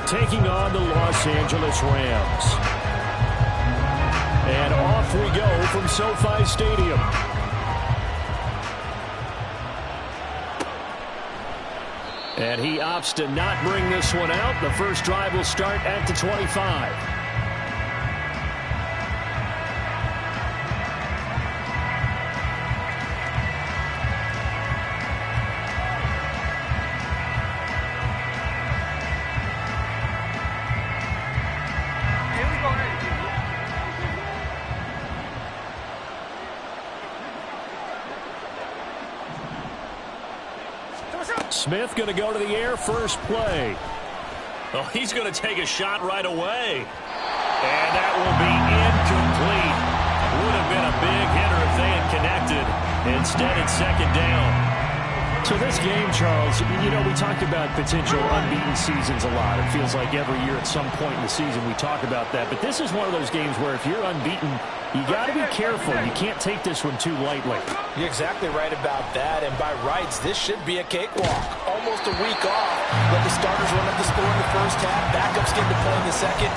taking on the Los Angeles Rams. And off we go from SoFi Stadium. And he opts to not bring this one out. The first drive will start at the 25. Smith going to go to the air first play. Oh, he's going to take a shot right away. And that will be incomplete. Would have been a big hitter if they had connected. Instead, it's second down. So this game, Charles, you know, we talked about potential unbeaten seasons a lot. It feels like every year at some point in the season we talk about that. But this is one of those games where if you're unbeaten, you got to be careful. You can't take this one too lightly. You're exactly right about that. And by rights, this should be a cakewalk. Almost a week off. Let the starters run up the score in the first half. Backups get to play in the second.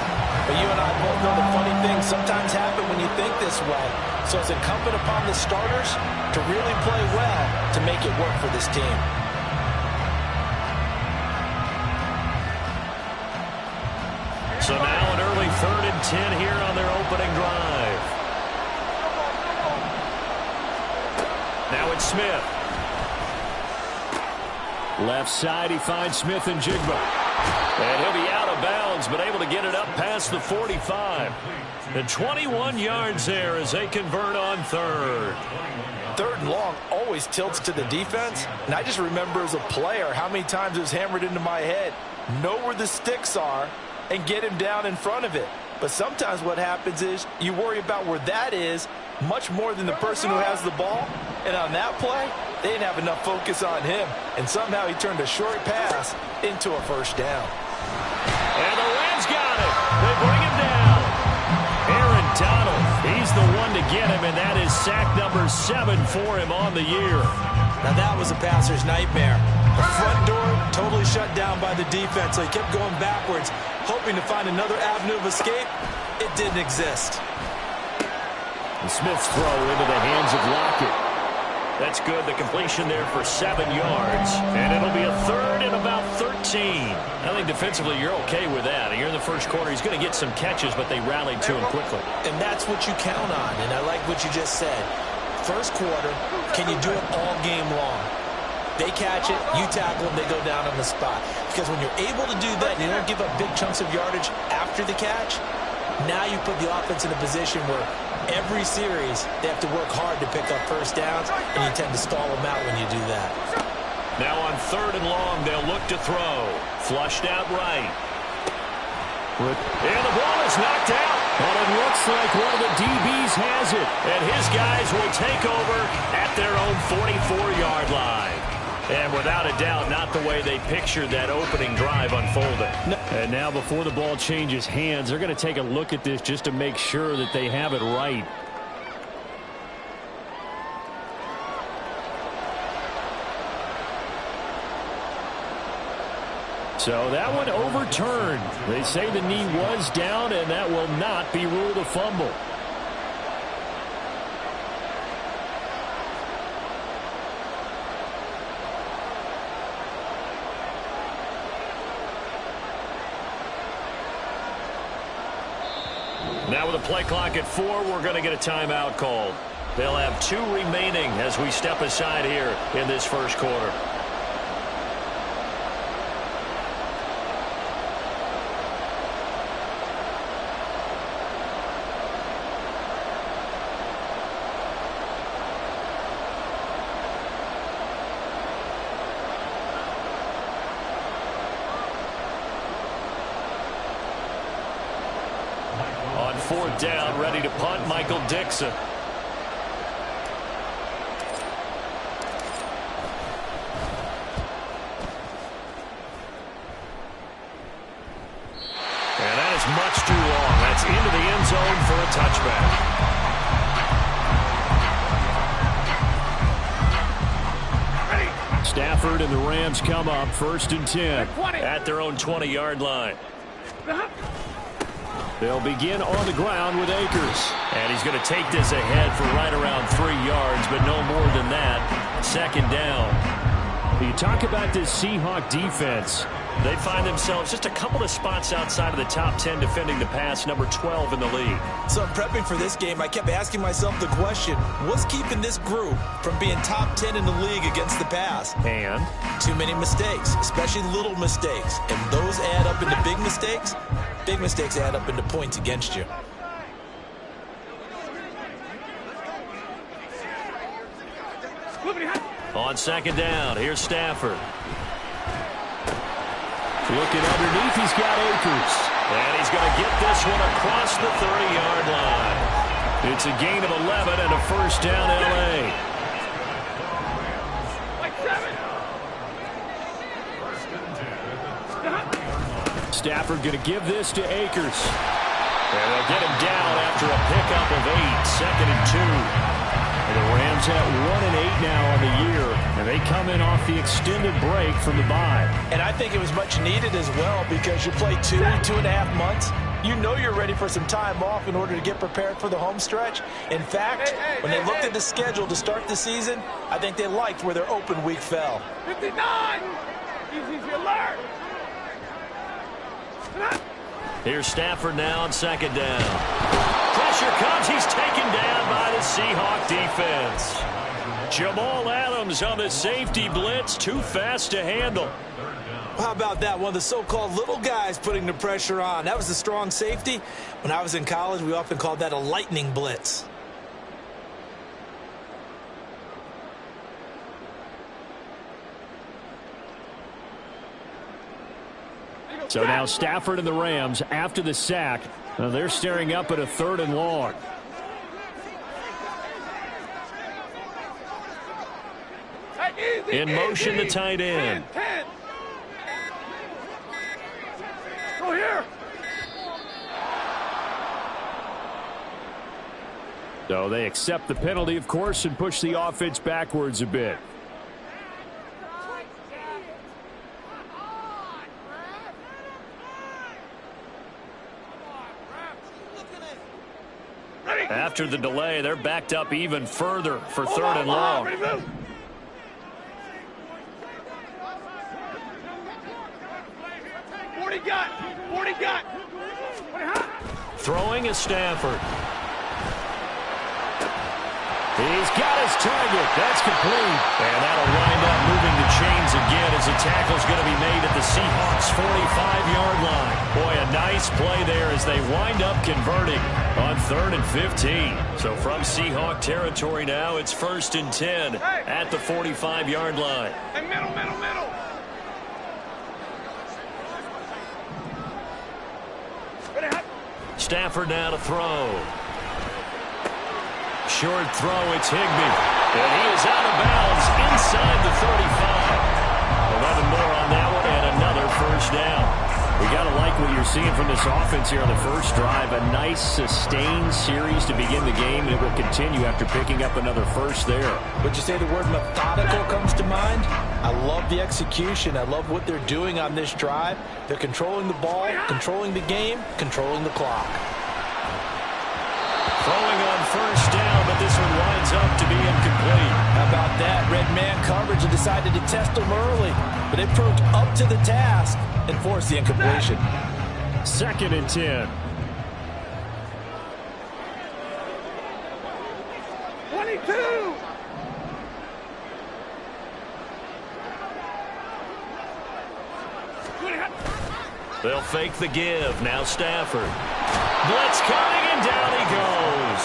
But you and I both know the funny things sometimes happen when you think this way. So it's incumbent upon the starters to really play well to make it work for this team. So now an early 3rd and 10 here on their opening drive. Now it's Smith. Left side, he finds Smith and Jigba. And he'll be out of bounds, but able to get it up past the 45. And 21 yards there as they convert on 3rd. 3rd and long always tilts to the defense. And I just remember as a player how many times it was hammered into my head. Know where the sticks are and get him down in front of it. But sometimes what happens is you worry about where that is much more than the person who has the ball. And on that play, they didn't have enough focus on him. And somehow he turned a short pass into a first down. And the Rams got it. They bring him down. Aaron Donald, he's the one to get him, and that is sack number 7 for him on the year. Now that was a passer's nightmare. The front door totally shut down by the defense, so he kept going backwards, hoping to find another avenue of escape. It didn't exist. And Smith's throw into the hands of Lockett. That's good. The completion there for 7 yards. And it'll be a 3rd and about 13. I think defensively you're okay with that. You're in the first quarter. He's going to get some catches, but they rallied to him quickly. And that's what you count on. And I like what you just said. First quarter, can you do it all game long? They catch it, you tackle them, they go down on the spot. Because when you're able to do that and you don't give up big chunks of yardage after the catch, now you put the offense in a position where every series they have to work hard to pick up first downs, and you tend to stall them out when you do that. Now on 3rd and long, they'll look to throw. Flushed out right. And the ball is knocked out. But it looks like one of the DBs has it. And his guys will take over at their own 44-yard line. And without a doubt, not the way they pictured that opening drive unfolding. And now before the ball changes hands, they're going to take a look at this just to make sure that they have it right. So that one overturned. They say the knee was down, and that will not be ruled a fumble. Now with a play clock at 4, we're going to get a timeout called. They'll have 2 remaining as we step aside here in this first quarter. On 4th down, ready to punt, Michael Dixon. And that is much too long. That's into the end zone for a touchback. Stafford and the Rams come up 1st and 10. At their own 20-yard line. They'll begin on the ground with Akers. And he's going to take this ahead for right around 3 yards, but no more than that. Second down. You talk about this Seahawk defense. They find themselves just a couple of spots outside of the top 10 defending the pass, number 12 in the league. So prepping for this game, I kept asking myself the question, what's keeping this group from being top 10 in the league against the pass? And? Too many mistakes, especially little mistakes. And those add up into big mistakes. Big mistakes add up into points against you. On second down, here's Stafford. Looking underneath, he's got Akers. And he's going to get this one across the 30-yard line. It's a gain of 11 and a first down, L.A. Stafford going to give this to Akers. And they'll get him down after a pickup of 8, second and 2. And the Rams at 1-8 now on the year, and they come in off the extended break from the bye. And I think it was much needed as well because you play 2.5 months. You know you're ready for some time off in order to get prepared for the home stretch. In fact, when they looked at the schedule to start the season, I think they liked where their open week fell. 59! Easy alert! Here's Stafford now on second down. Pressure comes. He's taken down by the Seahawk defense. Jamal Adams on the safety blitz. Too fast to handle. How about that? One of the so-called little guys putting the pressure on. That was the strong safety. When I was in college, we often called that a lightning blitz. So now Stafford and the Rams, after the sack, they're staring up at a 3rd and long. In motion, the tight end. 10. Go here. So they accept the penalty, of course, and push the offense backwards a bit. After the delay, they're backed up even further for 3rd and long. Throwing is Stafford. He's got his target. That's complete. And that'll wind up moving the chains again as the tackle's going to be made at the Seahawks' 45-yard line. Boy, a nice play there as they wind up converting on 3rd and 15. So from Seahawk territory now, it's 1st and 10 at the 45-yard line. Hey, middle. Stafford now to throw. Short throw, it's Higbee. And he is out of bounds inside the 35. 11 more on that one and another first down. We got to like what you're seeing from this offense here on the first drive. A nice sustained series to begin the game, and it will continue after picking up another first there. Would you say the word methodical comes to mind? I love the execution. I love what they're doing on this drive. They're controlling the ball, controlling the game, controlling the clock. Throwing on first down, but this one winds up to be incomplete. How about that? Red man coverage and decided to test them early, but it proved up to the task and forced the incompletion. 2nd and 10. 22! They'll fake the give. Now Stafford. Blitz coming, and down he goes.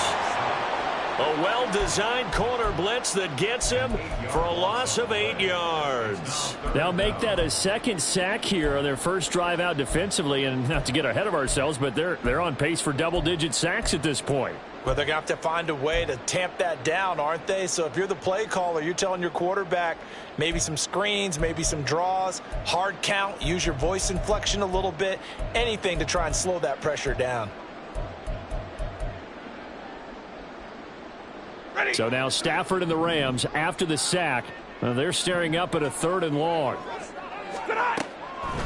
A well-designed corner blitz that gets him for a loss of 8 yards. They'll make that a second sack here on their first drive out defensively, and not to get ahead of ourselves, but they're on pace for double-digit sacks at this point. Well, they're going to have to find a way to tamp that down, aren't they? So if you're the play caller, you're telling your quarterback maybe some screens, maybe some draws, hard count, use your voice inflection a little bit, anything to try and slow that pressure down. So now Stafford and the Rams, after the sack, they're staring up at a 3rd and long.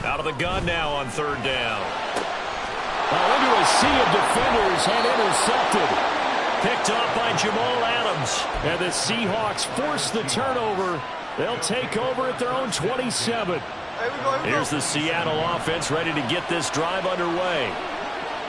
Out of the gun now on 3rd down. Into a sea of defenders and intercepted. Picked off by Jamal Adams. And the Seahawks force the turnover. They'll take over at their own 27. Here's the Seattle offense ready to get this drive underway.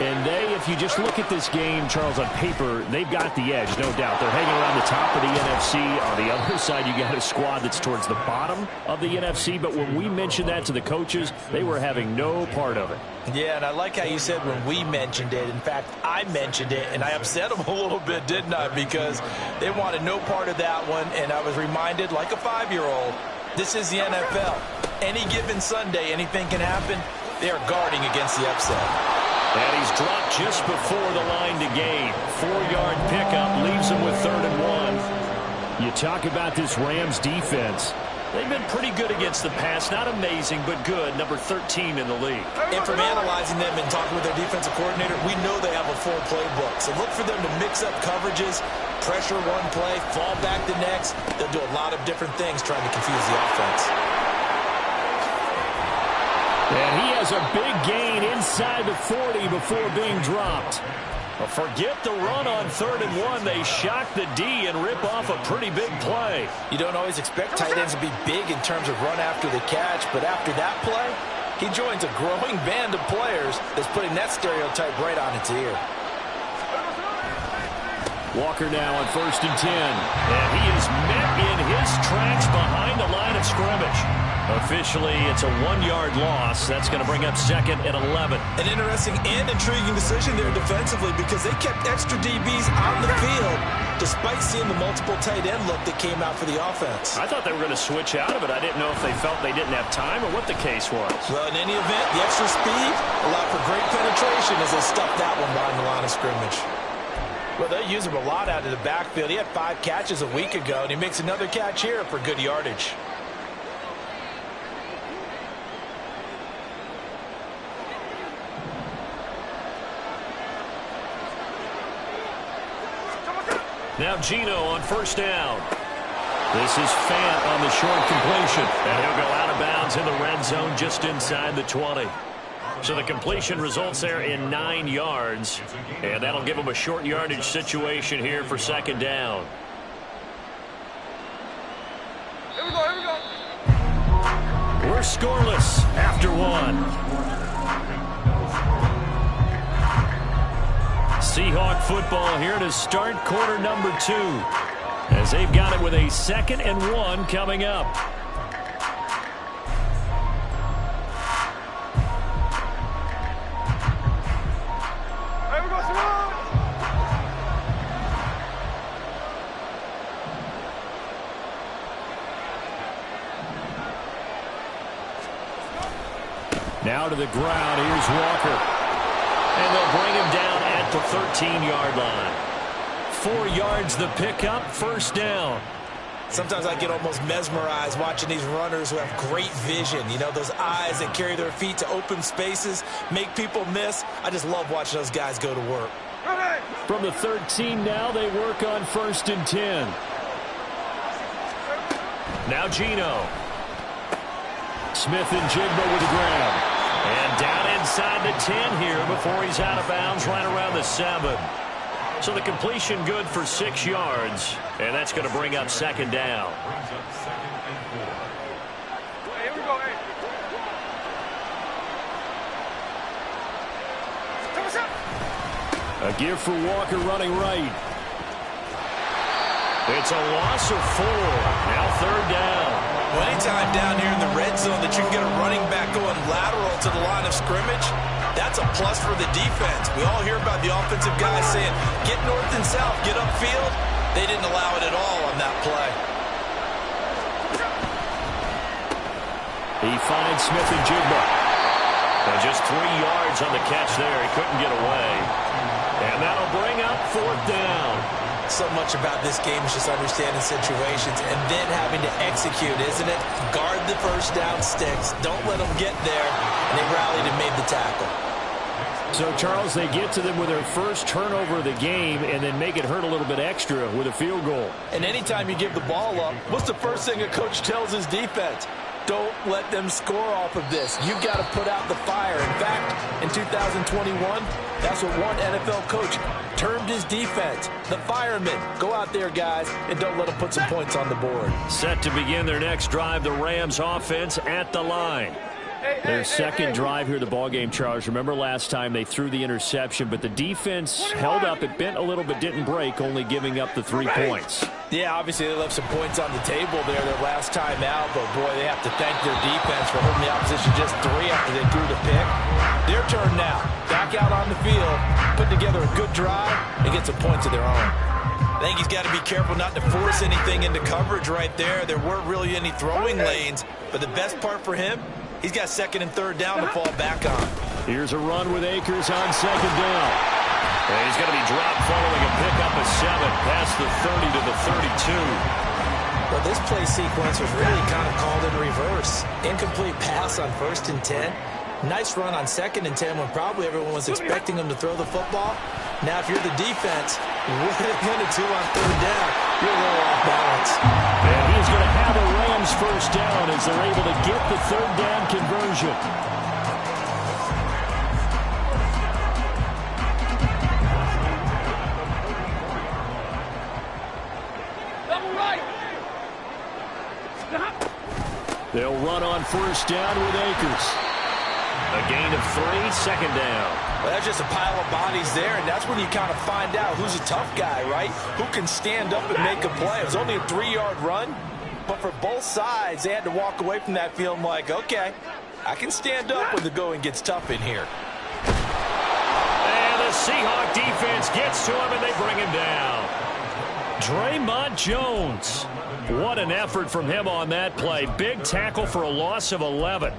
And if you just look at this game, Charles, on paper, they've got the edge, no doubt. They're hanging around the top of the NFC. On the other side, you got a squad that's towards the bottom of the NFC. But when we mentioned that to the coaches, they were having no part of it. Yeah, and I like how you said when we mentioned it. In fact, I mentioned it, and I upset them a little bit, didn't I? Because they wanted no part of that one, and I was reminded, like a 5-year-old, this is the NFL. Any given Sunday, anything can happen. They are guarding against the upset. And he's dropped just before the line to gain. 4-yard pickup leaves him with 3rd and 1. You talk about this Rams defense. They've been pretty good against the pass. Not amazing, but good. Number 13 in the league. And from analyzing them and talking with their defensive coordinator, we know they have a full playbook. So look for them to mix up coverages, pressure one play, fall back the next. They'll do a lot of different things trying to confuse the offense. And he has a big gain inside the 40 before being dropped. Well, forget the run on 3rd and 1. They shock the D and rip off a pretty big play. You don't always expect tight ends to be big in terms of run after the catch, but after that play, he joins a growing band of players that's putting that stereotype right on its ear. Walker now on 1st and 10. And he is met in his tracks behind the line of scrimmage. Officially, it's a 1-yard loss. That's going to bring up 2nd and 11. An interesting and intriguing decision there defensively because they kept extra DBs on the field despite seeing the multiple tight end look that came out for the offense. I thought they were going to switch out of it. I didn't know if they felt they didn't have time or what the case was. Well, in any event, the extra speed allowed for great penetration as they stuffed that one behind the line of scrimmage. Well, they use him a lot out of the backfield. He had 5 catches a week ago, and he makes another catch here for good yardage. Now Gino on 1st down. This is Fant on the short completion. And he'll go out of bounds in the red zone just inside the 20. So the completion results there in 9 yards. And that'll give him a short yardage situation here for 2nd down. Here we go, here we go. We're scoreless after 1. Seahawk football here to start quarter number 2 as they've got it with a 2nd and 1 coming up. Here we go, Simone. Now to the ground. Here's Walker. And they'll bring him down at the 13-yard line. 4 yards the pickup, 1st down. Sometimes I get almost mesmerized watching these runners who have great vision. You know, those eyes that carry their feet to open spaces, make people miss. I just love watching those guys go to work. Ready. From the 13 now, they work on 1st and 10. Now Gino. Smith and Jigba with the grab. And down inside the 10 here before he's out of bounds right around the 7. So the completion good for 6 yards. And that's going to bring up 2nd down. Hey, here we go, hey. A give for Walker running right. It's a loss of 4. Now 3rd down. Well, anytime down here in the red zone that you can get a running back going lateral to the line of scrimmage, that's a plus for the defense. We all hear about the offensive guys saying, get north and south, get upfield. They didn't allow it at all on that play. He finds Smith and Jigba. And just 3 yards on the catch there. He couldn't get away. And that'll bring up 4th down. So much about this game is just understanding situations and then having to execute, isn't it? Guard the 1st down sticks. Don't let them get there. And they rallied and made the tackle. So, Charles, they get to them with their first turnover of the game and then make it hurt a little bit extra with a field goal. And anytime you give the ball up, what's the first thing a coach tells his defense? Don't let them score off of this. You've got to put out the fire. In fact, in 2021, that's what one NFL coach termed his defense. The firemen. Go out there, guys, and don't let them put some points on the board. Set to begin their next drive, the Rams offense at the line. Their second drive here, the ballgame, Charles. Remember last time they threw the interception, but the defense held up. It bent a little but didn't break, only giving up the 3 points. Yeah, obviously they left some points on the table there their last time out, but boy, they have to thank their defense for holding the opposition just 3 after they threw the pick. Their turn now. Back out on the field, put together a good drive, and get some points of their own. I think he's got to be careful not to force anything into coverage right there. There weren't really any throwing lanes, but the best part for him, he's got second and third down to fall back on. Here's a run with Akers on second down. And he's going to be dropped following a pickup of 7 past the 30 to the 32. Well, this play sequence was really kind of called in reverse. Incomplete pass on 1st and 10. Nice run on 2nd and 10 when probably everyone was expecting him to throw the football. Now, if you're the defense, with a minute 2 on 3rd down, you're a little off balance. And he's going to have a Rams first down as they're able to get the 3rd down conversion. Double right. They'll run on 1st down with Akers. A gain of 3, second down. Well, that's just a pile of bodies there, and that's when you kind of find out who's a tough guy, right? Who can stand up and make a play. It was only a 3-yard run, but for both sides, they had to walk away from that feeling like, okay, I can stand up when the going gets tough in here. And the Seahawk defense gets to him, and they bring him down. Draymond Jones. What an effort from him on that play. Big tackle for a loss of 11.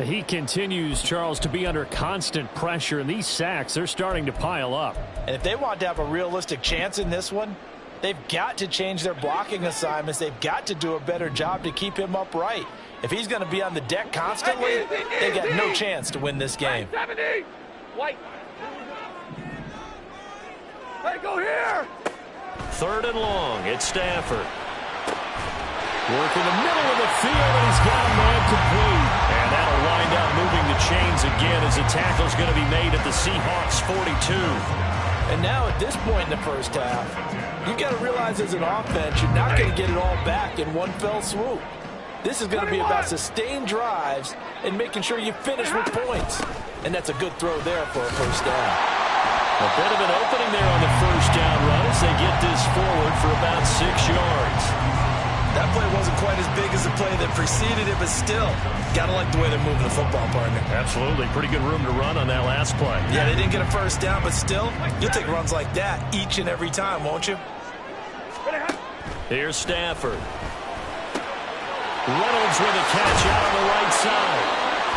He continues, Charles, to be under constant pressure, and these sacks, they're starting to pile up. And if they want to have a realistic chance in this one, they've got to change their blocking assignments. They've got to do a better job to keep him upright. If he's going to be on the deck constantly, they got no chance to win this game. 70. White. Hey, go here. 3rd and long. It's Stafford. Work in the middle of the field, and he's got a man complete. And that'll wind up moving the chains again as the tackle's going to be made at the Seahawks 42. And now at this point in the first half, you've got to realize as an offense, you're not going to get it all back in one fell swoop. This is going to be about sustained drives and making sure you finish with points. And that's a good throw there for a first down. A bit of an opening there on the first down run as they get this forward for about 6 yards. That play wasn't quite as big as the play that preceded it, but still, got to like the way they're moving the football, partner. Absolutely. Pretty good room to run on that last play. Yeah, they didn't get a first down, but still, you'll take runs like that each and every time, won't you? Here's Stafford. Reynolds with a catch out on the right side.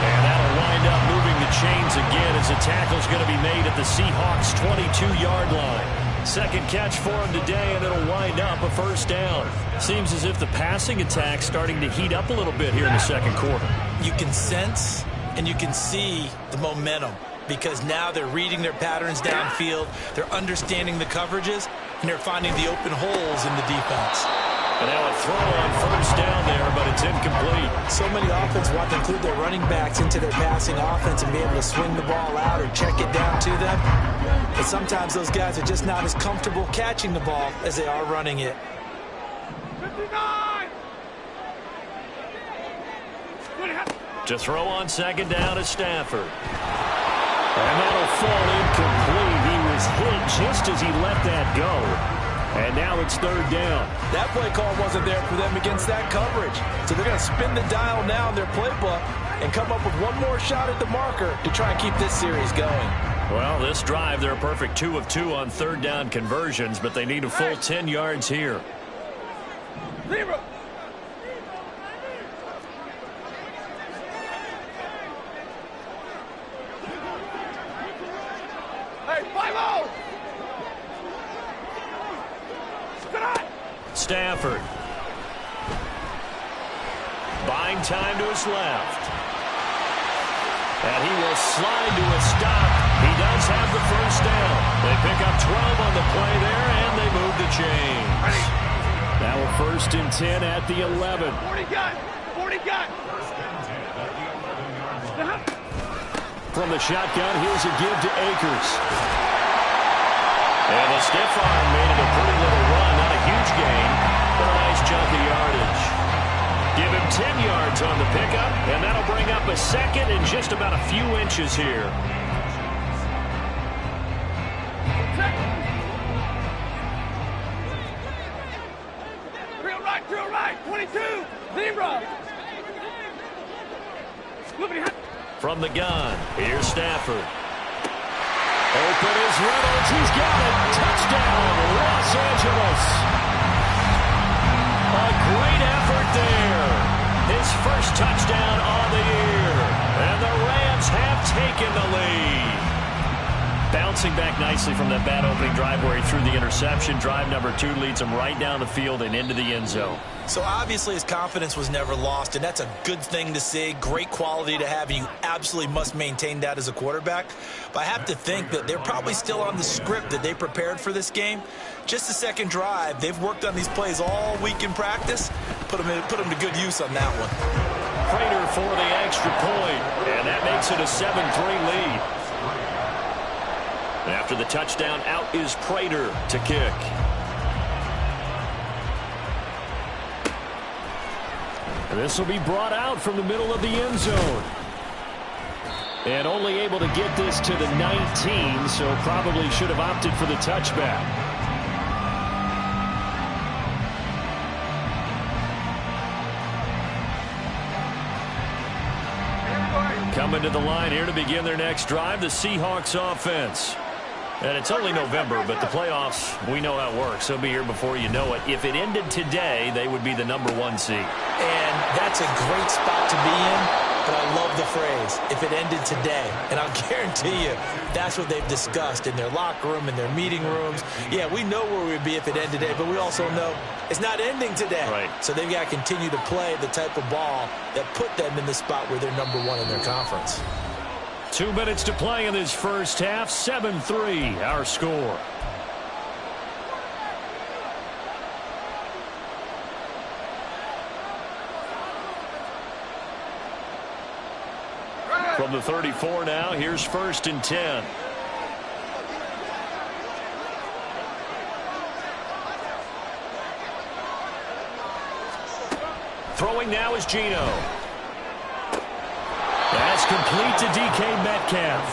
And that'll wind up moving the chains again as the tackle's going to be made at the Seahawks' 22-yard line. Second catch for him today, and it'll wind up a first down. Seems as if the passing attack's starting to heat up a little bit here in the second quarter. You can sense and you can see the momentum because now they're reading their patterns downfield, they're understanding the coverages, and they're finding the open holes in the defense. And now a throw on first down there, but it's incomplete. So many offenses want to include their running backs into their passing offense and be able to swing the ball out or check it down to them. But sometimes those guys are just not as comfortable catching the ball as they are running it. 59. To throw on second down is Stafford. And that'll fall incomplete. He was hit just as he let that go. And now it's 3rd down. That play call wasn't there for them against that coverage. So they're going to spin the dial now in their playbook and come up with one more shot at the marker to try and keep this series going. Well, this drive, they're a perfect 2 of 2 on 3rd down conversions, but they need a full 10 yards here. 0. Hey, 5-0. Stafford. Buying time to his left. And he will slide to a stop. He does have the first down. They pick up 12 on the play there, and they move the chains. Now a 1st and 10 at the 11. 40 gun. 40 gun. From the shotgun, here's a give to Akers. And the stiff arm made it a pretty little run. Not a huge gain, but a nice chunk of yardage. Give him 10 yards on the pickup, and that'll bring up a second and just about a few inches here. Drill right, 22, zebra. From the gun, here's Stafford. Open is Reynolds. He's got it. Touchdown, Los Angeles. A great effort there. His first touchdown on the year. And the Rams have taken the lead. Bouncing back nicely from that bad opening drive where he threw the interception. Drive number 2 leads him right down the field and into the end zone. So obviously his confidence was never lost, and that's a good thing to see. Great quality to have, and you absolutely must maintain that as a quarterback. But I have to think that they're probably still on the script that they prepared for this game. Just the second drive, they've worked on these plays all week in practice. Put them to good use on that one. Prater for the extra point, and that makes it a 7-3 lead. After the touchdown, out is Prater to kick. This will be brought out from the middle of the end zone. And only able to get this to the 19, so probably should have opted for the touchback. Coming to the line here to begin their next drive, the Seahawks offense. And it's only November, but the playoffs, we know how it works. They'll be here before you know it. If it ended today, they would be the number 1 seed. And that's a great spot to be in, but I love the phrase, if it ended today. And I'll guarantee you, that's what they've discussed in their locker room, in their meeting rooms. Yeah, we know where we'd be if it ended today, but we also know it's not ending today. Right. So they've got to continue to play the type of ball that put them in the spot where they're number 1 in their conference. 2 minutes to play in this first half. 7-3, our score. From the 34 now, here's 1st and 10. Throwing now is Geno. That's complete to DK Metcalf.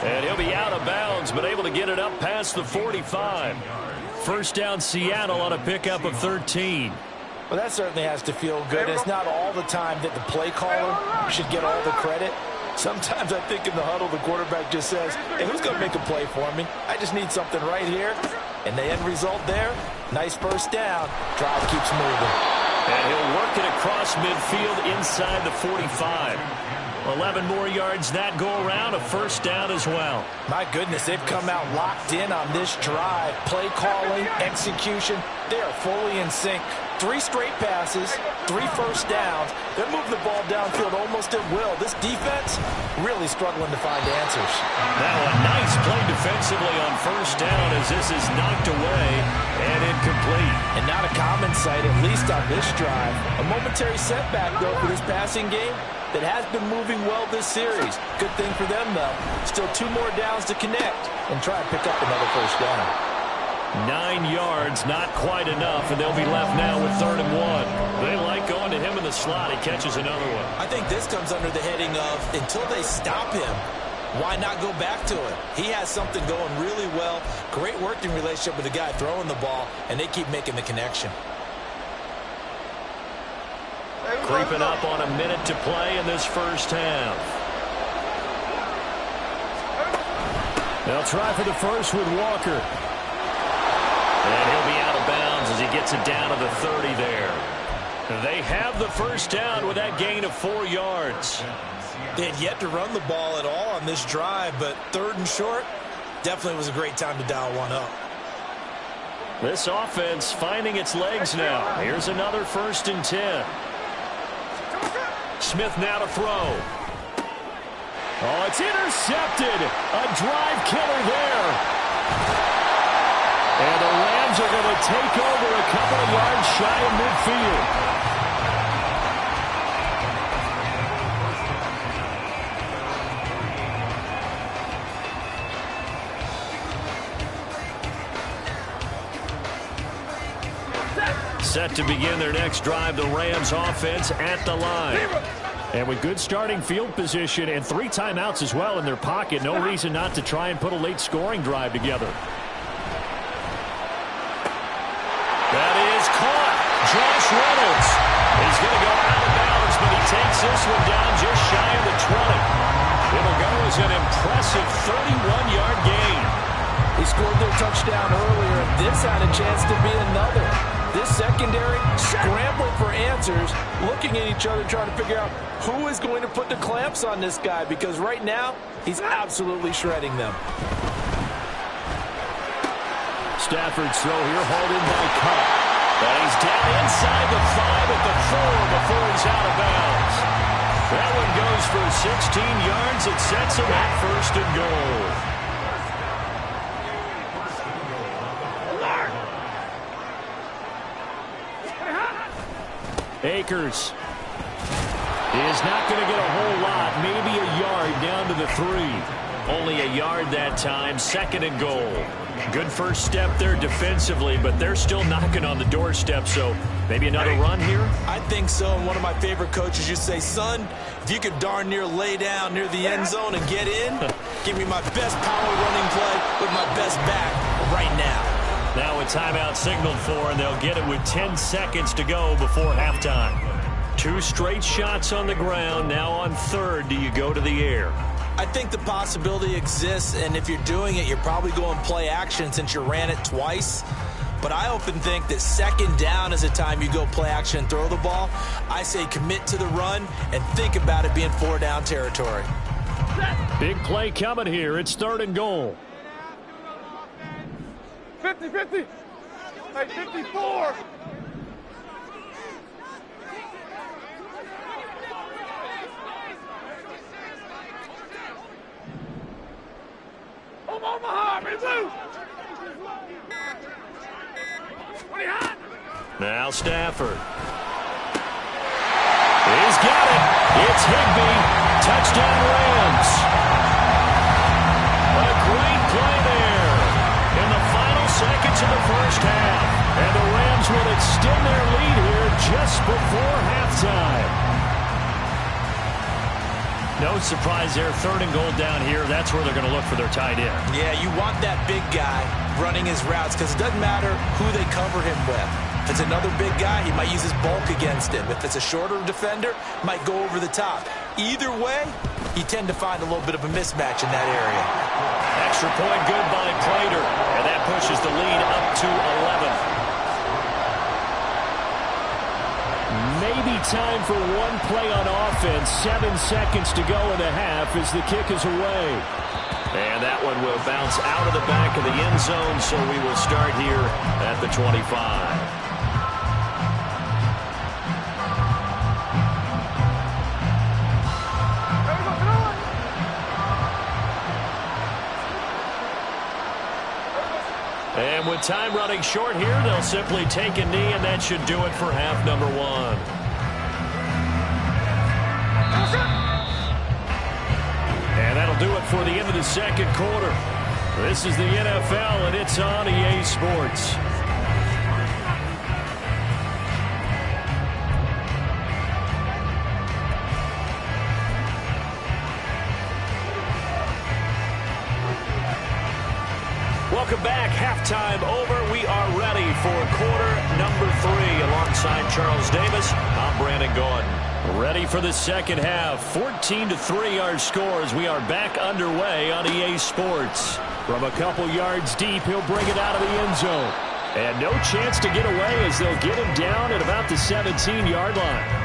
And he'll be out of bounds, but able to get it up past the 45. First down, Seattle on a pickup of 13. Well, that certainly has to feel good. It's not all the time that the play caller should get all the credit. Sometimes I think in the huddle, the quarterback just says, hey, who's going to make a play for me? I just need something right here. And the end result there, nice first down. Drive keeps moving. And he'll work it across midfield inside the 45. 11 more yards that go around, a first down as well. My goodness, they've come out locked in on this drive. Play calling, execution, they are fully in sync. 3 straight passes, 3 first downs. They're moving the ball downfield almost at will. This defense really struggling to find answers. Now a nice play defensively on first down as this is knocked away and incomplete. And not a common sight, at least on this drive. A momentary setback, though, for this passing game that has been moving well this series. Good thing for them, though. Still 2 more downs to connect and try to pick up another first down. 9 yards, not quite enough, and they'll be left now with 3rd and 1. They like going to him in the slot. He catches another one. I think this comes under the heading of until they stop him, why not go back to it? He has something going really well. Great working relationship with the guy throwing the ball, and they keep making the connection. Creeping up on a minute to play in this first half. They'll try for the first with Walker. And he'll be out of bounds as he gets it down to the 30 there. They have the first down with that gain of 4 yards. They had yet to run the ball at all on this drive, but 3rd and short definitely was a great time to dial one up. This offense finding its legs now. Here's another 1st and 10. Smith now to throw. Oh, it's intercepted. A drive killer there. And the Rams are going to take over a couple of yards shy of midfield. Set to begin their next drive, the Rams offense at the line. And with good starting field position and 3 timeouts as well in their pocket, no reason not to try and put a late scoring drive together. That is caught. Josh Reynolds is going to go out of bounds, but he takes this one down just shy of the 20. It'll go as an impressive 31-yard gain. He scored their touchdown earlier, and this had a chance to be another. This secondary scrambling for answers, looking at each other, trying to figure out who is going to put the clamps on this guy, because right now, he's absolutely shredding them. Stafford's throw here, hauled in by Cup. But he's down inside the 5 at the 4 before he's out of bounds. That one goes for 16 yards. It sets him at 1st and goal. Akers is not going to get a whole lot, maybe a yard down to the 3. Only a yard that time, 2nd and goal. Good first step there defensively, but they're still knocking on the doorstep, so maybe another run here? I think so, and one of my favorite coaches used to say, son, if you could darn near lay down near the end zone and get in, give me my best power running play with my best back right now. Now a timeout signaled for, and they'll get it with 10 seconds to go before halftime. 2 straight shots on the ground. Now on 3rd, do you go to the air? I think the possibility exists, and if you're doing it, you're probably going play action since you ran it twice. But I often think that 2nd down is the time you go play action and throw the ball. I say commit to the run and think about it being 4-down territory. Big play coming here. It's 3rd and goal. 50-50. Hey, 54. Omaha, blue. Now Stafford. He's got it. It's Higbee. Touchdown Rams. A great play there in the final seconds of the first half. And the Rams will extend their lead here just before halftime. No surprise there. 3rd and goal down here. That's where they're going to look for their tight end. Yeah, you want that big guy running his routes because it doesn't matter who they cover him with. If it's another big guy, he might use his bulk against him. If it's a shorter defender, might go over the top. Either way, you tend to find a little bit of a mismatch in that area. Extra point good by Prater, and that pushes the lead up to 11. Maybe time for one play on offense. 7 seconds to go in the half as the kick is away. And that one will bounce out of the back of the end zone, so we will start here at the 25. And with time running short here, they'll simply take a knee, and that should do it for half number 1. And that'll do it for the end of the 2nd quarter. This is the NFL, and it's on EA Sports. Welcome back. Halftime over. We are ready for quarter number 3. Alongside Charles Davis, I'm Brandon Gordon. Ready for the second half. 14-3 our scores. We are back underway on EA Sports. From a couple yards deep, he'll bring it out of the end zone. And no chance to get away as they'll get him down at about the 17-yard line.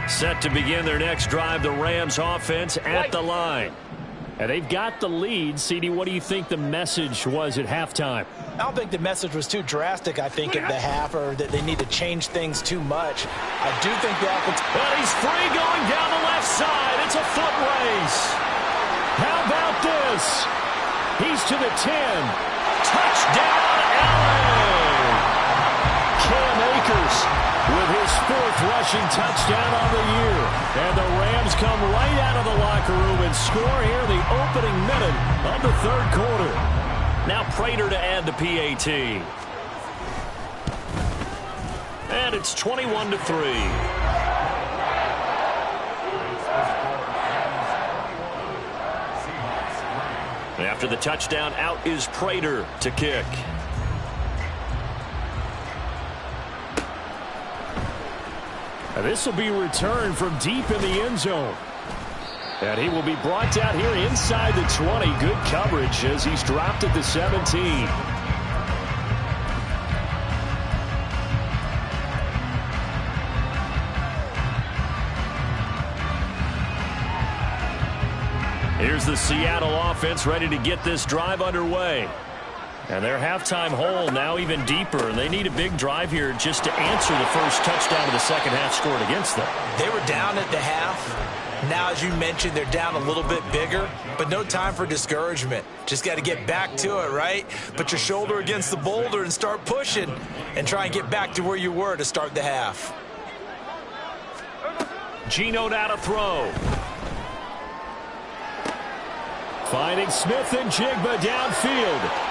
Set to begin their next drive, the Rams offense at the line. And they've got the lead. CD, what do you think the message was at halftime? I don't think the message was too drastic, I think, at the half, or that they need to change things too much. I do think the offense... But he's free going down the left side. It's a foot race. How about this? He's to the 10. Touchdown, LA! Cam Akers with his 4th rushing touchdown on the year. And the Rams come right out of the locker room and score here in the opening minute of the 3rd quarter. Now Prater to add the PAT. And it's 21-3. After the touchdown, out is Prater to kick. This will be returned from deep in the end zone. And he will be brought down here inside the 20. Good coverage as he's dropped at the 17. Here's the Seattle offense ready to get this drive underway. And their halftime hole now even deeper, and they need a big drive here just to answer the first touchdown of the second half scored against them. They were down at the half. Now, as you mentioned, they're down a little bit bigger, but no time for discouragement. Just got to get back to it, right? Put your shoulder against the boulder and start pushing and try and get back to where you were to start the half. Geno now to throw. Finding Smith and Jigba downfield.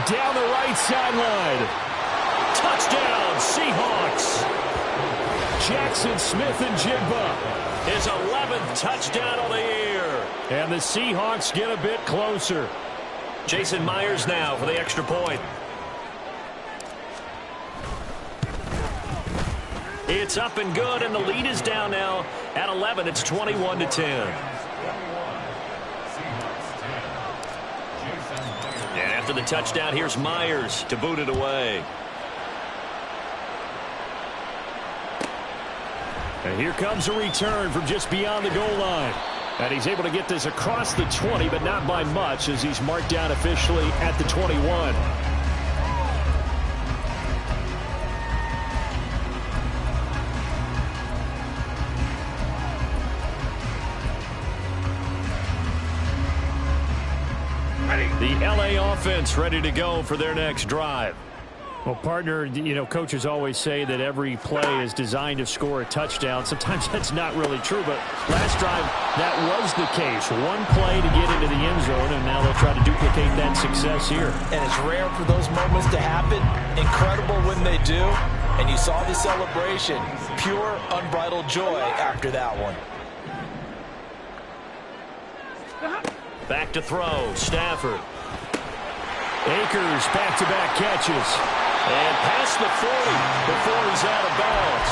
Down the right sideline. Touchdown, Seahawks. Jackson Smith and Jigba. His 11th touchdown of the year. And the Seahawks get a bit closer. Jason Myers now for the extra point. It's up and good, and the lead is down now at 11. It's 21-10. And after the touchdown, here's Myers to boot it away. And here comes a return from just beyond the goal line. And he's able to get this across the 20, but not by much as he's marked down officially at the 21. The LA offense ready to go for their next drive. Well, partner, you know, coaches always say that every play is designed to score a touchdown. Sometimes that's not really true, but last drive, that was the case. One play to get into the end zone, and now they'll try to duplicate that success here. And it's rare for those moments to happen. Incredible when they do. And you saw the celebration. Pure, unbridled joy after that one. Back to throw, Stafford. Akers back-to-back catches. And past the 40 before he's out of bounds.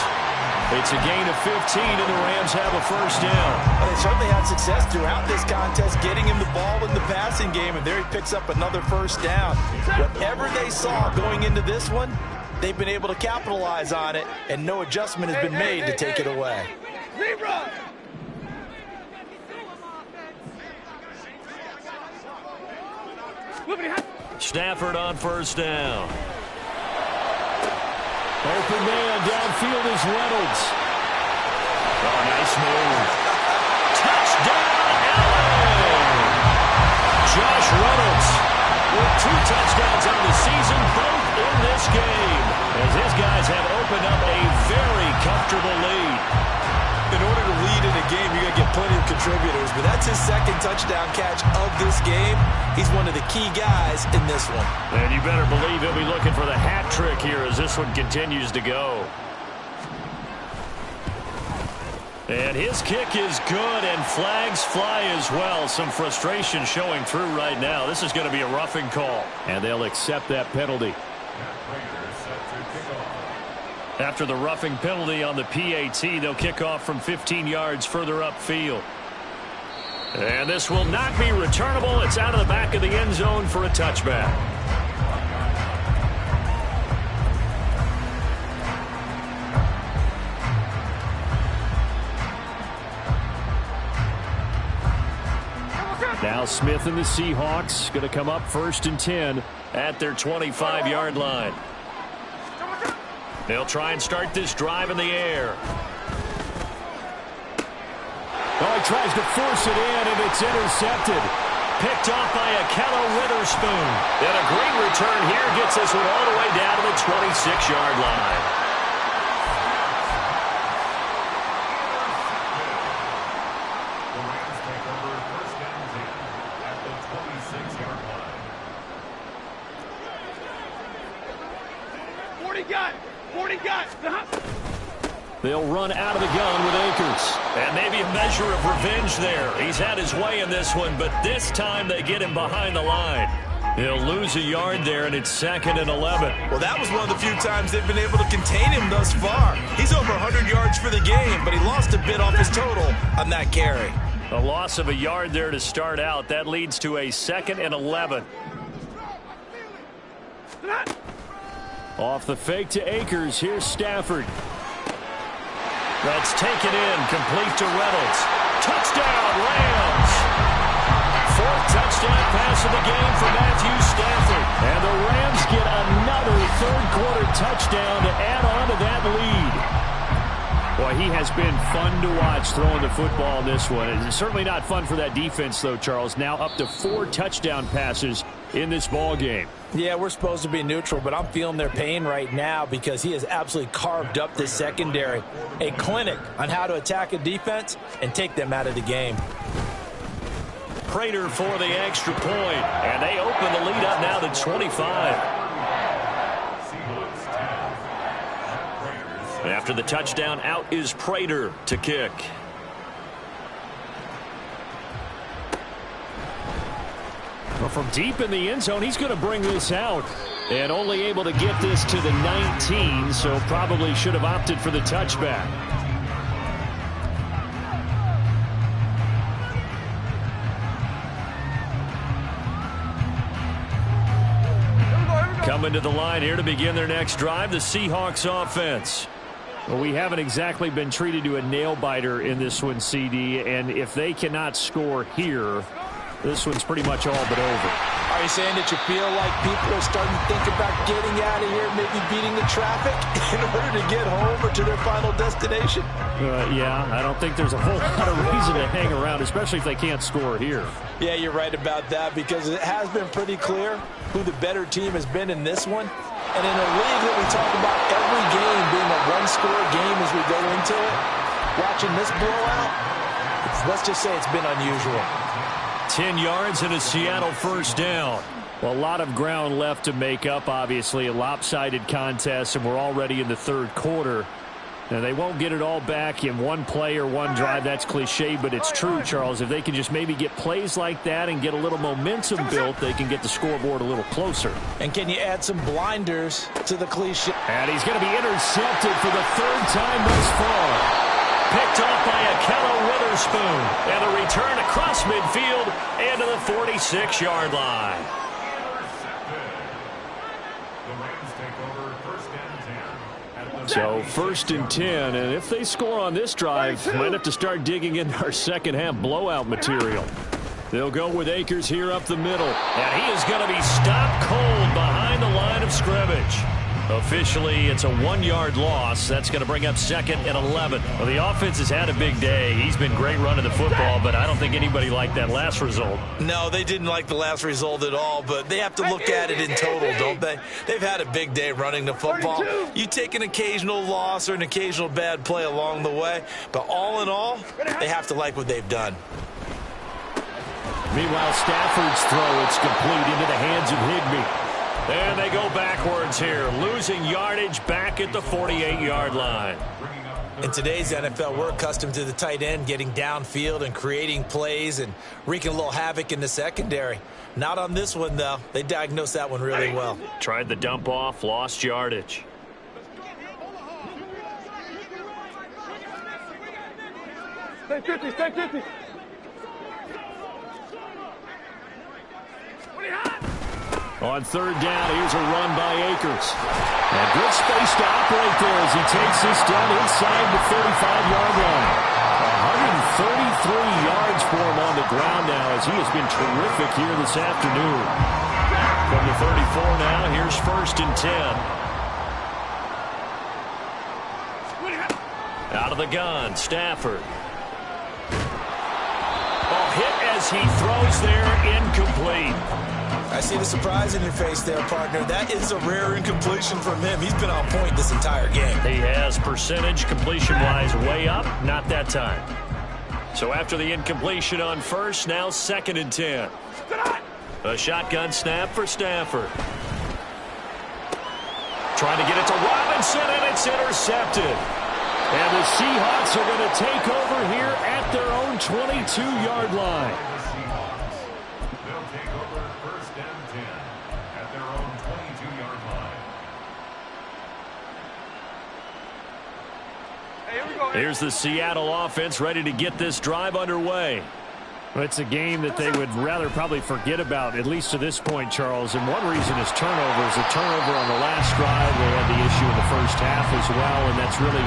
It's a gain of 15, and the Rams have a first down. Well, they certainly had success throughout this contest, getting him the ball in the passing game, and there he picks up another first down. Whatever they saw going into this one, they've been able to capitalize on it, and no adjustment has been made to take it away. Rerun. Stafford on first down. Open man downfield is Reynolds. Oh, nice move. Touchdown, LA! Josh Reynolds with 2 touchdowns on the season, both in this game, as his guys have opened up a very comfortable lead. In order to lead in a game, you got to get plenty of contributors, but that's his second touchdown catch of this game. He's one of the key guys in this one. And you better believe he'll be looking for the hat trick here as this one continues to go. And his kick is good, and flags fly as well. Some frustration showing through right now. This is going to be a roughing call. And they'll accept that penalty. After the roughing penalty on the PAT, they'll kick off from 15 yards further upfield. And this will not be returnable. It's out of the back of the end zone for a touchback. Now Smith and the Seahawks going to come up 1st and 10 at their 25-yard line. They'll try and start this drive in the air. Oh, he tries to force it in, and it's intercepted. Picked Picked off by Akello Witherspoon. And a great return here gets this one all the way down to the 26-yard line. They'll run out of the gun with Akers. And maybe a measure of revenge there. He's had his way in this one, but this time they get him behind the line. He'll lose a yard there, and it's 2nd and 11. Well, that was one of the few times they've been able to contain him thus far. He's over 100 yards for the game, but he lost a bit off his total on that carry. A loss of a yard there to start out. That leads to a 2nd and 11. Off the fake to Akers. Here's Stafford. That's taken in, complete to Reynolds. Touchdown, Rams! 4th touchdown pass of the game for Matthew Stafford. And the Rams get another third-quarter touchdown to add on to that lead. Boy, he has been fun to watch throwing the football in this one. It's certainly not fun for that defense, though, Charles. Now up to 4 touchdown passes in this ball game. Yeah, we're supposed to be neutral, but I'm feeling their pain right now because he has absolutely carved up this secondary. A clinic on how to attack a defense and take them out of the game. Prater for the extra point, and they open the lead up now to 25. After the touchdown, out is Prater to kick. Well, from deep in the end zone, he's going to bring this out. And only able to get this to the 19, so probably should have opted for the touchback. Coming to the line here to begin their next drive, the Seahawks offense. Well, we haven't exactly been treated to a nail-biter in this one, CD, and if they cannot score here, this one's pretty much all but over. Are you saying that you feel like people are starting to think about getting out of here, maybe beating the traffic in order to get home or to their final destination? Yeah, I don't think there's a whole lot of reason to hang around, especially if they can't score here. Yeah, you're right about that because it has been pretty clear who the better team has been in this one. And in a league that we talk about every game being a one-score game as we go into it, watching this blowout, let's just say it's been unusual. 10 yards and a Seattle first down. Well, a lot of ground left to make up, obviously. A lopsided contest, and we're already in the third quarter. Now, they won't get it all back in one play or one drive. That's cliche, but it's true, Charles. If they can just maybe get plays like that and get a little momentum built, they can get the scoreboard a little closer. And can you add some blinders to the cliche? And he's going to be intercepted for the 3rd time thus far. Picked off by Akello Witherspoon. And a return across midfield into the 46-yard line. So 1st and 10, and if they score on this drive, might have to start digging into our second half blowout material. They'll go with Akers here up the middle. And he is going to be stopped cold behind the line of scrimmage. Officially, it's a 1-yard loss. That's going to bring up 2nd and 11. Well, the offense has had a big day. He's been great running the football, but I don't think anybody liked that last result. No, they didn't like the last result at all, but they have to look at it in total, don't they? They've had a big day running the football. You take an occasional loss or an occasional bad play along the way, but all in all, they have to like what they've done. Meanwhile, Stafford's throw, it's complete into the hands of Higbee. And they go backwards here, losing yardage back at the 48-yard line. In today's NFL, we're accustomed to the tight end getting downfield and creating plays and wreaking a little havoc in the secondary. Not on this one, though. They diagnosed that one really well. Tried the dump off, lost yardage. Stay 50, stay 50. On 3rd down, here's a run by Akers. And good space to operate there as he takes this down inside the 35-yard line. 133 yards for him on the ground now as he has been terrific here this afternoon. From the 34 now, here's 1st and 10. Out of the gun, Stafford. Oh, hit as he throws there, incomplete. see the surprise in your face there, partner. That is a rare incompletion from him. He's been on point this entire game. He has percentage completion-wise way up, not that time. So after the incompletion on first, now 2nd and 10. A shotgun snap for Stafford. Trying to get it to Robinson, and it's intercepted. And the Seahawks are going to take over here at their own 22-yard line. They'll take over 1st and 10 at their own 22-yard line. Here's the Seattle offense ready to get this drive underway. Well, it's a game that they would rather probably forget about, at least to this point, Charles. And one reason is turnovers. A turnover on the last drive. They had the issue in the first half as well, and that's really,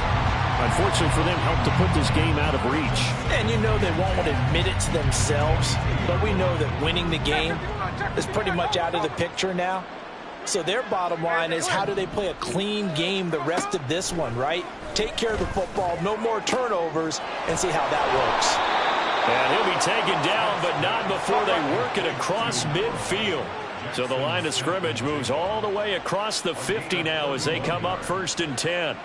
unfortunately for them, helped to put this game out of reach. And you know they won't admit it to themselves, but we know that winning the game is pretty much out of the picture now. So their bottom line is, how do they play a clean game the rest of this one, right? Take care of the football, no more turnovers, and see how that works. And he'll be taken down, but not before they work it across midfield. So the line of scrimmage moves all the way across the 50 now as they come up 1st and 10. And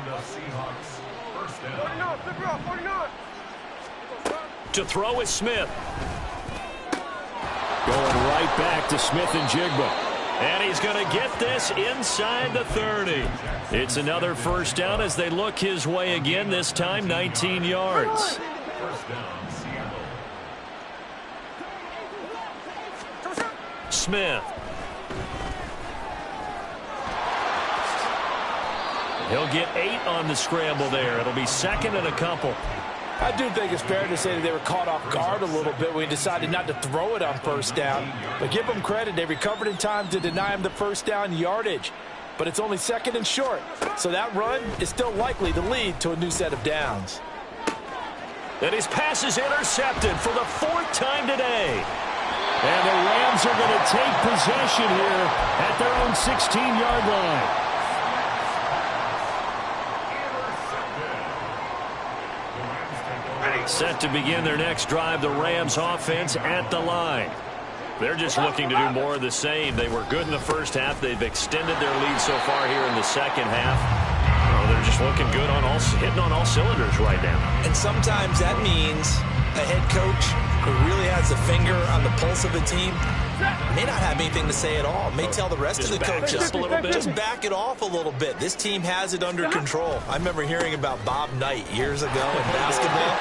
the Seahawks 1st down. 49. To throw is Smith. Going right back to Smith and Jigba. And he's going to get this inside the 30. It's another 1st down as they look his way again, this time 19 yards. 1st down, Seattle. Smith. He'll get 8 on the scramble there. It'll be 2nd and a couple. I do think it's fair to say that they were caught off guard a little bit when we decided not to throw it on 1st down. But give them credit. They recovered in time to deny him the 1st down yardage. But it's only 2nd and short. So that run is still likely to lead to a new set of downs. And his pass is intercepted for the 4th time today. And the Rams are going to take possession here at their own 16-yard line. Set to begin their next drive, the Rams offense at the line. They're just looking to do more of the same. They were good in the first half. They've extended their lead so far here in the second half. They're just looking good on hitting on all cylinders right now. And sometimes that means a head coach who really has a finger on the pulse of a team may not have anything to say at all. May tell the rest of the coaches up a little bit. Just back it off a little bit. This team has it under control. I remember hearing about Bob Knight years ago in basketball,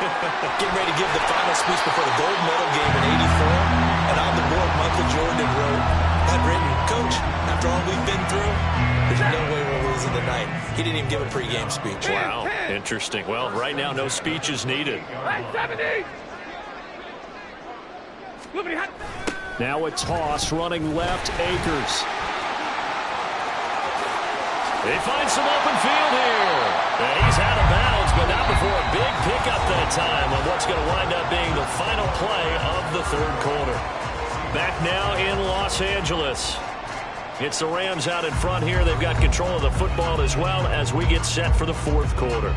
getting ready to give the final speech before the gold medal game in '84. And on the board, Michael Jordan had written, "Coach, after all we've been through, there's no way we're losing tonight." He didn't even give a pregame speech. Wow, interesting. Well, right now, no speech is needed. Now a toss running left, Akers. They find some open field here. And he's out of bounds, but not before a big pickup that time on what's going to wind up being the final play of the 3rd quarter. Back now in Los Angeles. It's the Rams out in front here. They've got control of the football as well as we get set for the 4th quarter.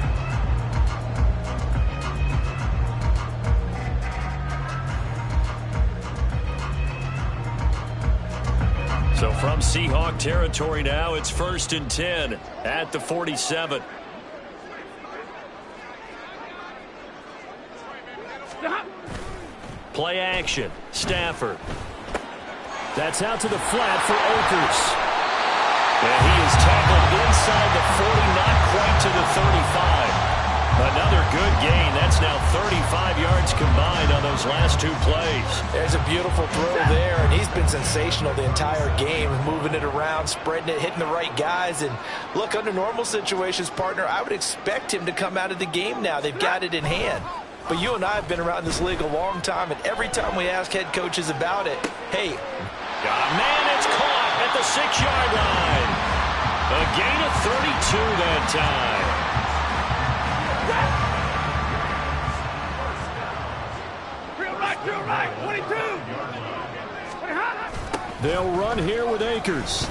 So from Seahawk territory now, it's 1st and 10 at the 47. Play action. Stafford. That's out to the flat for Akers. And he is tackled inside the 40, not quite to the 35. Another good gain. That's now 35 yards combined on those last 2 plays. There's a beautiful throw there, and he's been sensational the entire game, moving it around, spreading it, hitting the right guys. And look, under normal situations, partner, I would expect him to come out of the game now. They've got it in hand. But you and I have been around this league a long time, and every time we ask head coaches about it, hey. Got a man, it's caught at the 6-yard line. A gain of 32 that time. Real right, 22. They'll run here with Akers.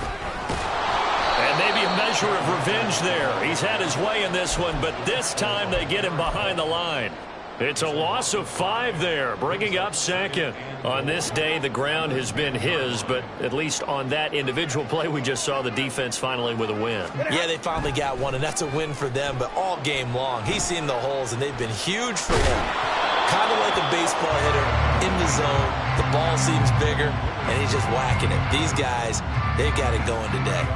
And maybe a measure of revenge there. He's had his way in this one, but this time they get him behind the line. It's a loss of 5 there, bringing up second. On this day, the ground has been his, but at least on that individual play, we just saw the defense finally with a win. Yeah, they finally got one, and that's a win for them, but all game long, he's seen the holes, and they've been huge for him. Kind of like a baseball hitter in the zone. The ball seems bigger, and he's just whacking it. These guys, they've got it going today.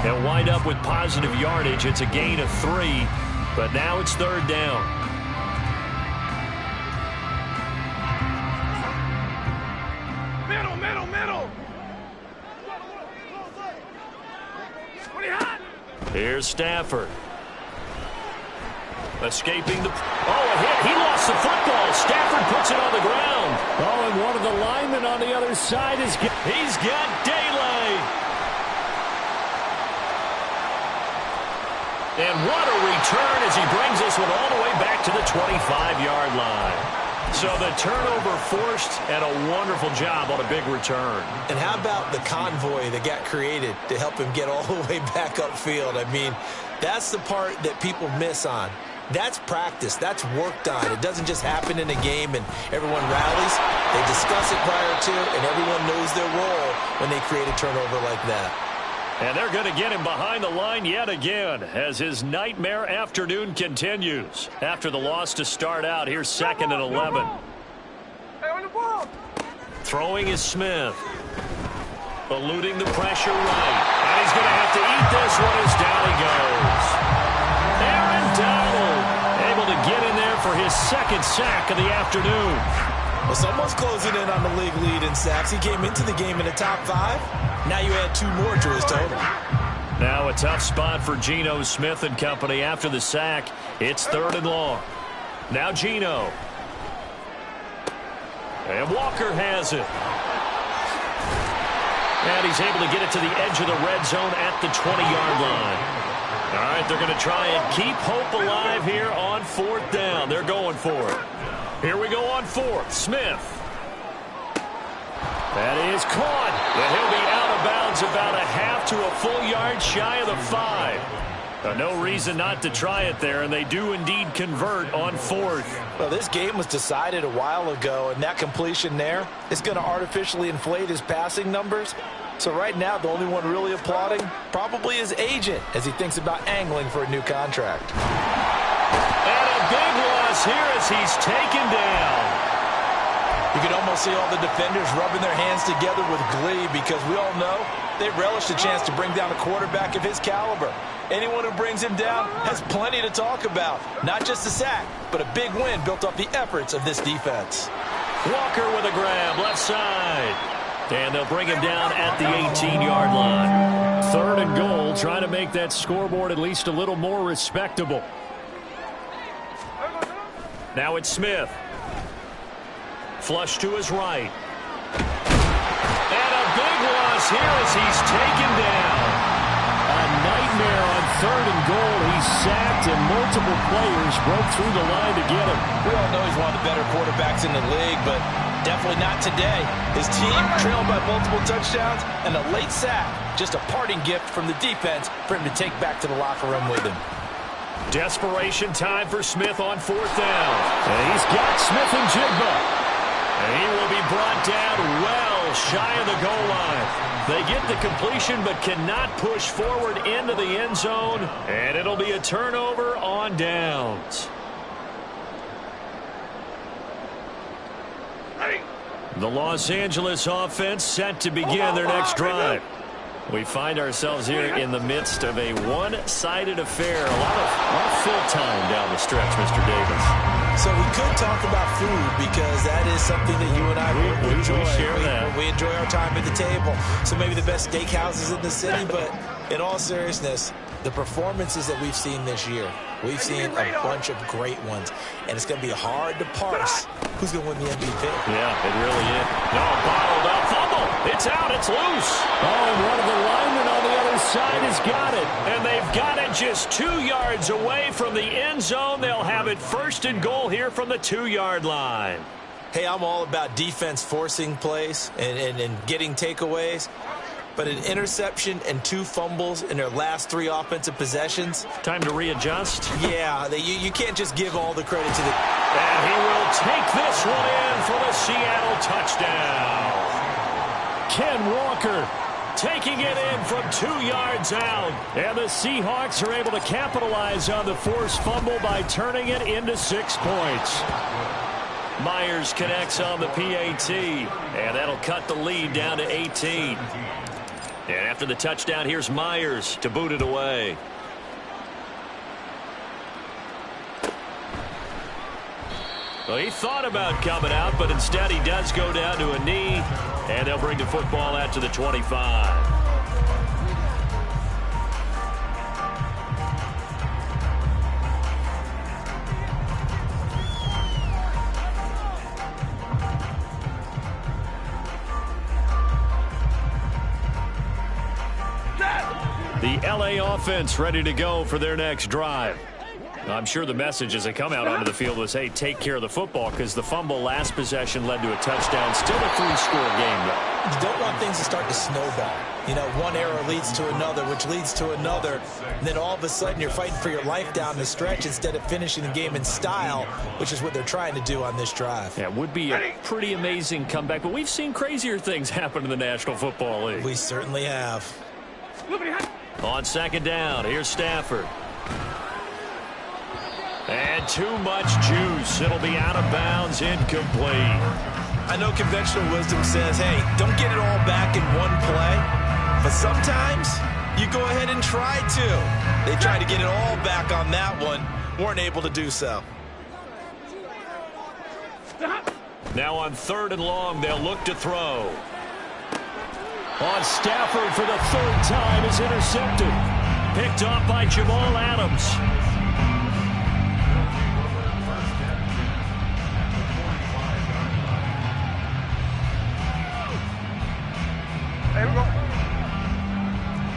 They'll wind up with positive yardage. It's a gain of 3, but now it's 3rd down. Middle. Here's Stafford. Escaping the... Oh, a hit. He lost the football. Stafford puts it on the ground. Oh, and one of the linemen on the other side is... He's got daylight. And what a return as he brings this one all the way back to the 25-yard line. So the turnover forced, and a wonderful job on a big return. And how about the convoy that got created to help him get all the way back upfield? I mean, that's the part that people miss on. That's practice. That's worked on. It doesn't just happen in a game and everyone rallies. They discuss it prior to, and everyone knows their role when they create a turnover like that. And they're going to get him behind the line yet again as his nightmare afternoon continues. After the loss to start out, here's 2nd and 11. Throwing is Smith. Eluding the pressure right. And he's going to have to eat this one as down he goes. Aaron Donald able to get in there for his 2nd sack of the afternoon. Well, someone's closing in on the league lead in sacks. He came into the game in the top 5. Now you add 2 more to his total. Now a tough spot for Geno Smith and company after the sack. It's 3rd and long. Now Geno. And Walker has it. And he's able to get it to the edge of the red zone at the 20-yard line. All right, they're going to try and keep hope alive here on 4th down. They're going for it. Here we go on 4th. Smith. That is caught. And he'll be out of bounds about a half to a full yard shy of the 5. No reason not to try it there, and they do indeed convert on 4th. Well, this game was decided a while ago, and that completion there is going to artificially inflate his passing numbers. So right now, the only one really applauding probably his agent as he thinks about angling for a new contract. And a big loss here as he's taken down. You can almost see all the defenders rubbing their hands together with glee because we all know they relish the chance to bring down a quarterback of his caliber. Anyone who brings him down has plenty to talk about. Not just a sack, but a big win built off the efforts of this defense. Walker with a grab, left side. And they'll bring him down at the 18-yard line. 3rd and goal, trying to make that scoreboard at least a little more respectable. Now it's Smith. Flush to his right. And a big loss here as he's taken down. A nightmare on 3rd and goal. He's sacked and multiple players broke through the line to get him. We all know he's one of the better quarterbacks in the league, but definitely not today. His team trailed by multiple touchdowns and a late sack. Just a parting gift from the defense for him to take back to the locker room with him. Desperation time for Smith on 4th down. And he's got Smith and Jigba. And he will be brought down well shy of the goal line. They get the completion but cannot push forward into the end zone. And it'll be a turnover on downs. The Los Angeles offense set to begin their next drive. We find ourselves here in the midst of a one-sided affair. A lot of fill time down the stretch, Mr. Davis. So we could talk about food because that is something that you and I really enjoy. We share that. We enjoy our time at the table. So maybe the best steakhouses in the city, but in all seriousness, the performances that we've seen this year, we've seen a bunch of great ones, and it's going to be hard to parse who's going to win the MVP. Yeah, it really is. No, bottled up, fumble. It's out, it's loose. Oh, and one of the linemen on the other side has got it. And they've got it just 2 yards away from the end zone. They'll have it 1st and goal here from the 2-yard line. Hey, I'm all about defense forcing plays and getting takeaways. but an interception and 2 fumbles in their last 3 offensive possessions. Time to readjust. Yeah, you can't just give all the credit to the... And he will take this one in for the Seattle touchdown. Ken Walker taking it in from 2 yards out. And the Seahawks are able to capitalize on the forced fumble by turning it into 6 points. Myers connects on the PAT, and that'll cut the lead down to 18. And after the touchdown, here's Myers to boot it away. Well, he thought about coming out, but instead he does go down to a knee, and they'll bring the football out to the 25. The LA offense ready to go for their next drive. I'm sure the message as they come out onto the field was, hey, take care of the football, because the fumble last possession led to a touchdown. Still a 3-score game, though. You don't want things to start to snowball. You know, one error leads to another, which leads to another. And then all of a sudden you're fighting for your life down the stretch instead of finishing the game in style, which is what they're trying to do on this drive. Yeah, it would be a pretty amazing comeback, but we've seen crazier things happen in the National Football League. We certainly have. On second down, here's Stafford. And too much juice. It'll be out of bounds, incomplete. I know conventional wisdom says, hey, don't get it all back in one play. But sometimes you go ahead and try to. They tried to get it all back on that one. Weren't able to do so. Now on 3rd and long, they'll look to throw. On Stafford for the 3rd time is intercepted. Picked off by Jamal Adams. Hey, we go.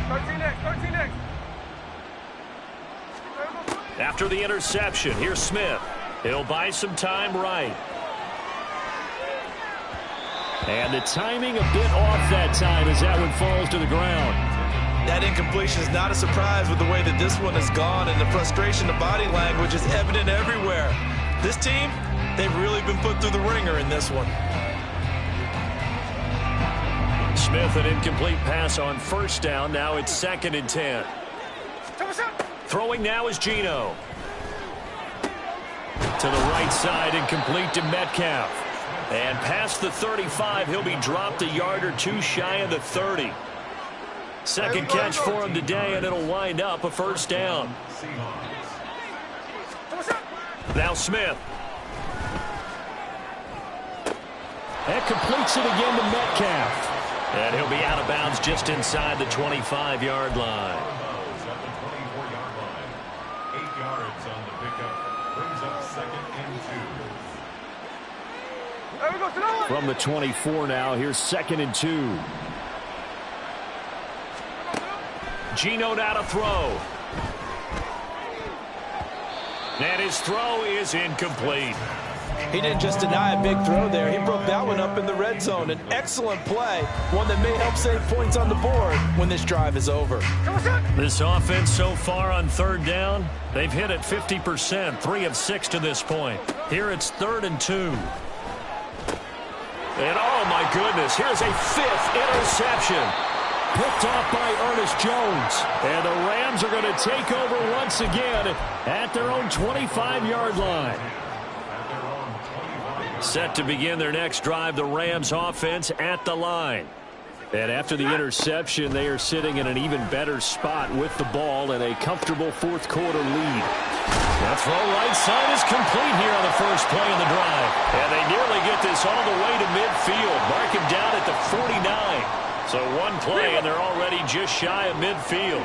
13 next, 13 next. After the interception, here's Smith. He'll buy some time right. And the timing a bit off that time as that one falls to the ground. That incompletion is not a surprise with the way that this one has gone, and the frustration of body language is evident everywhere. This team, they've really been put through the ringer in this one. Smith, an incomplete pass on 1st down. Now it's 2nd and 10. Throwing now is Geno. To the right side, incomplete to Metcalf. And past the 35, he'll be dropped a yard or 2 shy of the 30. Second catch for him today, and it'll wind up a 1st down. Now Smith. That completes it again to Metcalf. And he'll be out of bounds just inside the 25-yard line. At the 24-yard line. 8 yards on the pickup. Brings up 2nd and 2. From the 24 now, here's 2nd and 2. Geno now to throw. And his throw is incomplete. He didn't just deny a big throw there. He broke that one up in the red zone. An excellent play, one that may help save points on the board when this drive is over. This offense so far on 3rd down, they've hit it 50%, 3 of 6 to this point. Here it's 3rd and 2. And oh my goodness, here's a 5th interception. Picked off by Ernest Jones. And the Rams are going to take over once again at their own 25-yard line. Set to begin their next drive, the Rams offense at the line. And after the interception, they are sitting in an even better spot with the ball and a comfortable 4th quarter lead. That throw right side is complete here on the first play of the drive. And they nearly get this all the way to midfield. Mark him down at the 49. So one play, and they're already just shy of midfield.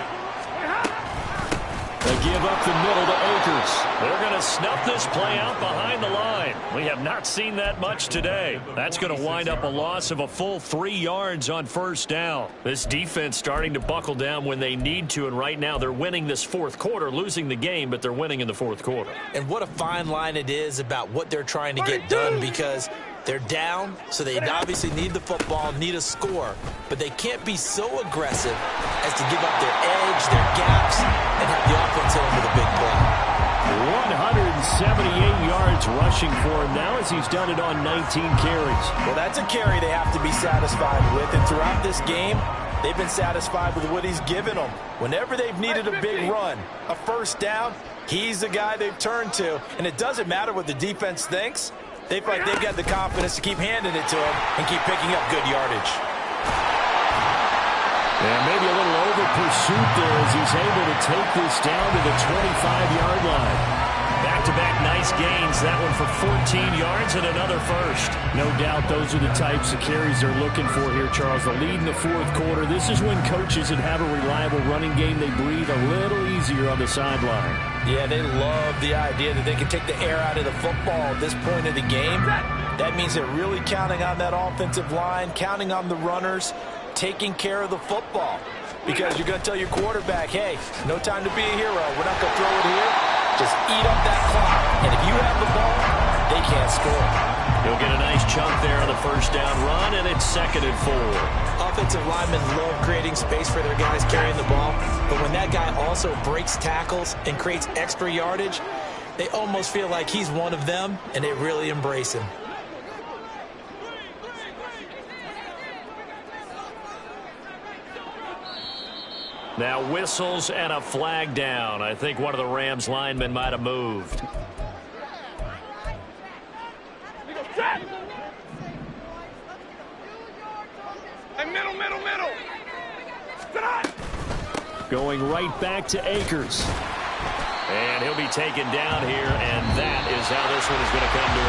They give up the middle to Akers. They're going to snuff this play out behind the line. We have not seen that much today. That's going to wind up a loss of a full 3 yards on 1st down. This defense starting to buckle down when they need to, and right now they're winning this 4th quarter, losing the game, but they're winning in the 4th quarter. And what a fine line it is about what they're trying to get done, because They're down, so they obviously need the football, need a score. But they can't be so aggressive as to give up their edge, their gaps, and have the offense hit them with a big play. 178 yards rushing for him now as he's done it on 19 carries. Well, that's a carry they have to be satisfied with. And throughout this game, they've been satisfied with what he's given them. Whenever they've needed a big run, a first down, he's the guy they've turned to. And it doesn't matter what the defense thinks. They feel like they've got the confidence to keep handing it to him and keep picking up good yardage. And maybe a little over-pursuit there as he's able to take this down to the 25-yard line. Back-to-back nice gains. That one for 14 yards and another first. No doubt those are the types of carries they're looking for here, Charles. The lead in the fourth quarter. This is when coaches that have a reliable running game, they breathe a little easier on the sideline. Yeah, they love the idea that they can take the air out of the football at this point of the game. That means they're really counting on that offensive line, counting on the runners, taking care of the football. Because you're going to tell your quarterback, hey, no time to be a hero. We're not going to throw it here. Just eat up that clock. And if you have the ball, they can't score. He'll get a nice chunk there on the first down run, and it's 2nd and 4. Offensive linemen love creating space for their guys carrying the ball. But when that guy also breaks tackles and creates extra yardage, they almost feel like he's one of them, and they really embrace him. Now whistles and a flag down. I think one of the Rams linemen might have moved. Hey, middle. Going right back to Akers. And he'll be taken down here, and that is how this one is going to come to a